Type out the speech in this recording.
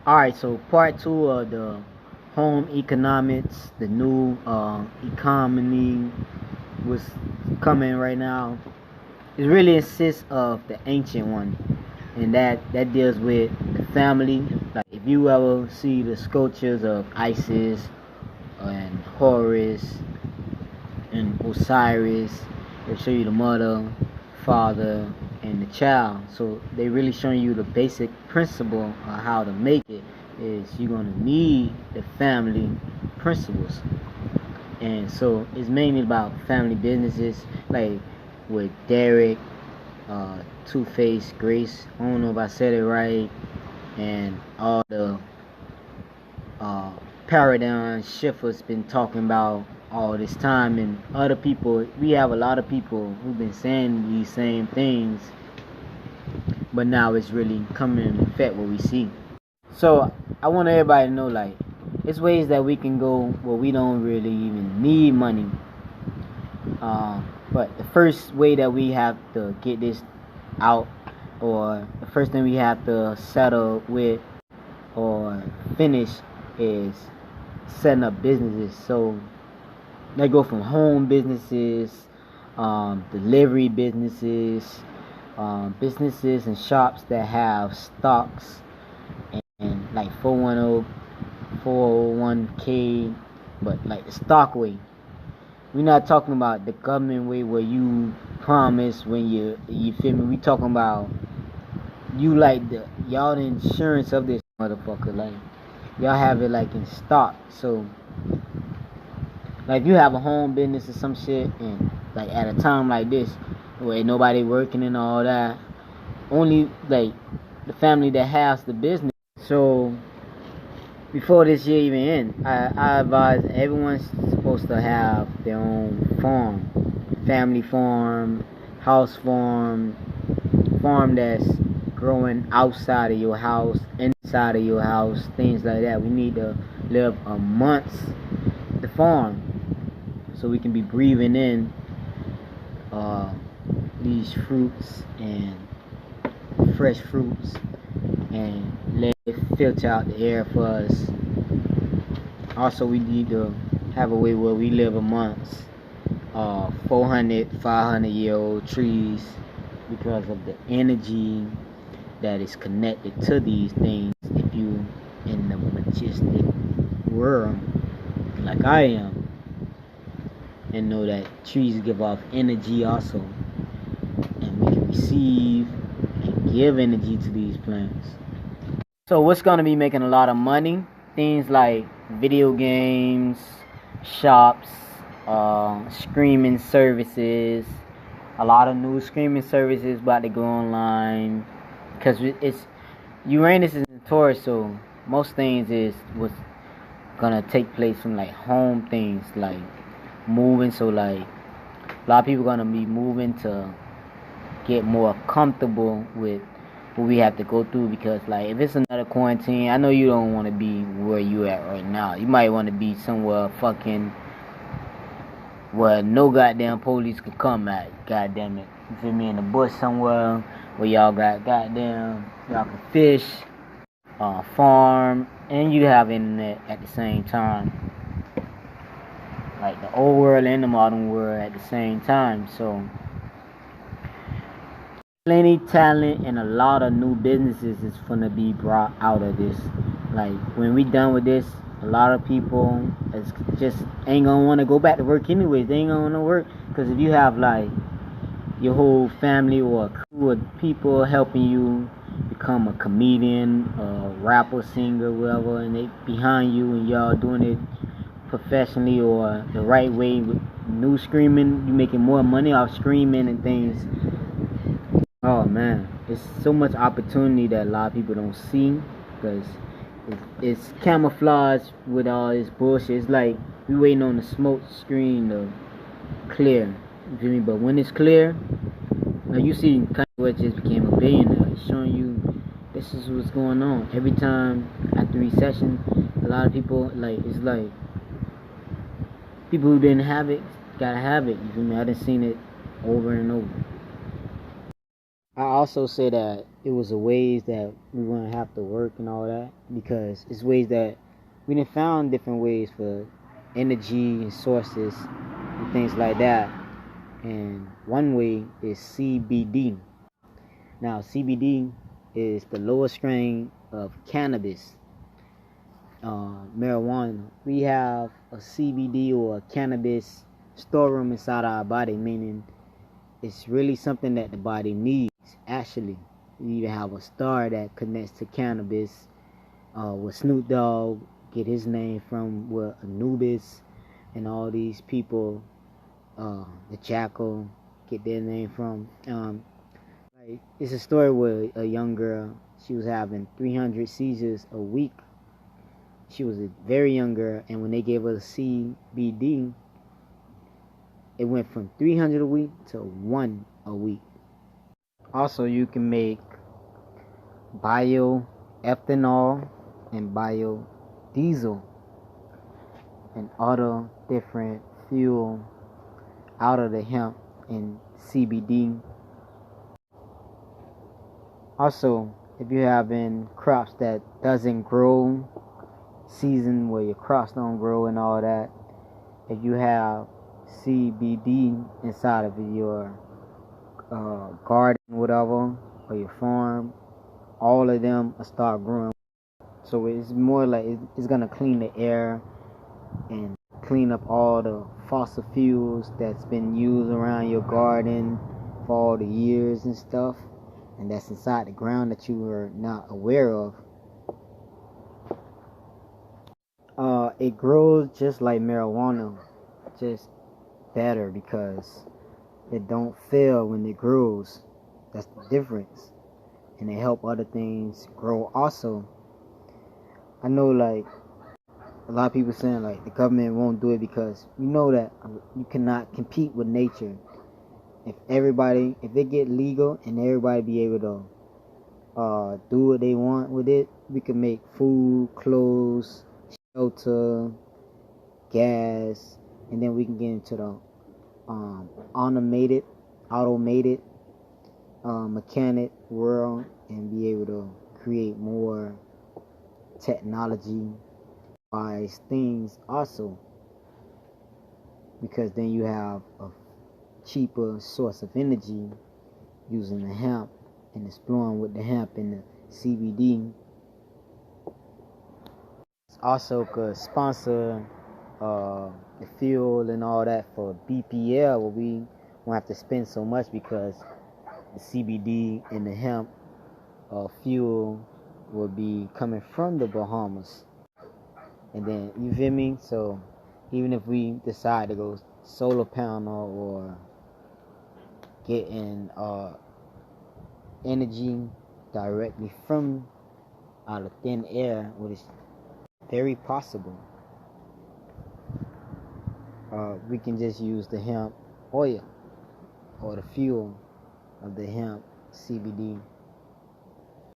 Alright, so part two of the home economics, the new economy was coming right now. It really consists of the ancient one, and that deals with the family. Like if you ever see the sculptures of Isis and Horus and Osiris, they show you the mother, father, and the child. So they really showing you the basic principle of how to make it. Is you're gonna need the family principles, and so it's mainly about family businesses, like with Derek, Two Face, Grace. I don't know if I said it right, and all the uh, paradigm shifters been talking about all this time, and other people. We have a lot of people who've been saying these same things, but now it's really coming in effect what we see. So I want everybody to know, like, it's ways that we can go where we don't really even need money. But the first way that we have to get this out, or the first thing we have to settle with or finish, is setting up businesses. So they go from home businesses, delivery businesses, businesses and shops that have stocks and like 410, 401k, but like the stock way. We're not talking about the government way where you promise when you feel me. We talking about you like y'all the insurance of this motherfucker. Like y'all have it like in stock. So like if you have a home business or some shit, and like at a time like this where nobody working and all that, only like the family that has the business. So before this year even end, I advise everyone's supposed to have their own farm, family farm, house farm, farm that's growing outside of your house, inside of your house, things like that. We need to live amongst the farm so we can be breathing in these fruits and fresh fruits, and let it filter out the air for us. Also, we need to have a way where we live amongst 400, 500-year-old trees, because of the energy that is connected to these things. If you in the majestic world like I am, and know that trees give off energy also, and we can receive and give energy to these plants. So what's going to be making a lot of money? Things like video games, shops, streaming services. A lot of new streaming services about to go online, because it's Uranus is in Taurus, so most things is what's gonna take place from like home things, like moving. So like a lot of people gonna be moving to get more comfortable with what we have to go through, because like if it's another quarantine, I know you don't want to be where you at right now. You might want to be somewhere fucking where no goddamn police could come at. Goddamn it, you feel me? In the bush somewhere where y'all got goddamn, y'all can fish, farm, and you have internet at the same time, like the old world and the modern world at the same time. So plenty talent and a lot of new businesses is gonna be brought out of this. Like when we done with this, a lot of people is just ain't gonna want to go back to work anyways. They ain't gonna want to work, because if you have like your whole family or a crew of people helping you become a comedian, a rapper, singer, whatever, and they behind you and y'all doing it professionally or the right way with new screaming, you making more money off screaming and things. Oh man, it's so much opportunity that a lot of people don't see, because it's camouflaged with all this bullshit. It's like we waiting on the smoke screen to clear. You feel me? But when it's clear, like you see, Kanye West just became a billionaire. It's showing you this is what's going on. Every time after recession, a lot of people like it's like people who didn't have it gotta have it. You feel me? I done seen it over and over. I also say that it was a ways that we wouldn't have to work and all that, because it's ways that we done found different ways for energy and sources and things like that. And one way is CBD. Now CBD is the lowest strain of cannabis, marijuana. We have a CBD or a cannabis storeroom inside our body, meaning it's really something that the body needs. Actually, you even have a star that connects to cannabis. With Snoop Dogg get his name from, with Anubis and all these people, the Jackal get their name from. Like, it's a story where a young girl, she was having 300 seizures a week. She was a very young girl, and when they gave her the CBD, it went from 300 a week to 1 a week. Also, you can make bioethanol and biodiesel and other different fuel out of the hemp and CBD. Also, if you're having crops that doesn't grow, season where your crops don't grow and all that, if you have CBD inside of your garden, whatever, or your farm, all of them will start growing. So it's more like it's gonna clean the air and clean up all the fossil fuels that's been used around your garden for all the years and stuff, and that's inside the ground that you were not aware of. It grows just like marijuana, just better, because it don't fail when it grows. That's the difference. And it help other things grow also. I know, like, a lot of people saying like the government won't do it because you know that you cannot compete with nature. If it get legal and everybody be able to do what they want with it, we can make food, clothes, shelter, gas, and then we can get into the automated mechanic world and be able to create more technology wise things also, because then you have a cheaper source of energy using the hemp and exploring with the hemp and the CBD. Also could sponsor the fuel and all that for BPL, where we won't have to spend so much, because the CBD and the hemp fuel will be coming from the Bahamas. And then, you feel me? So even if we decide to go solar panel or getting energy directly from out of thin air, which is very possible, we can just use the hemp oil or the fuel of the hemp CBD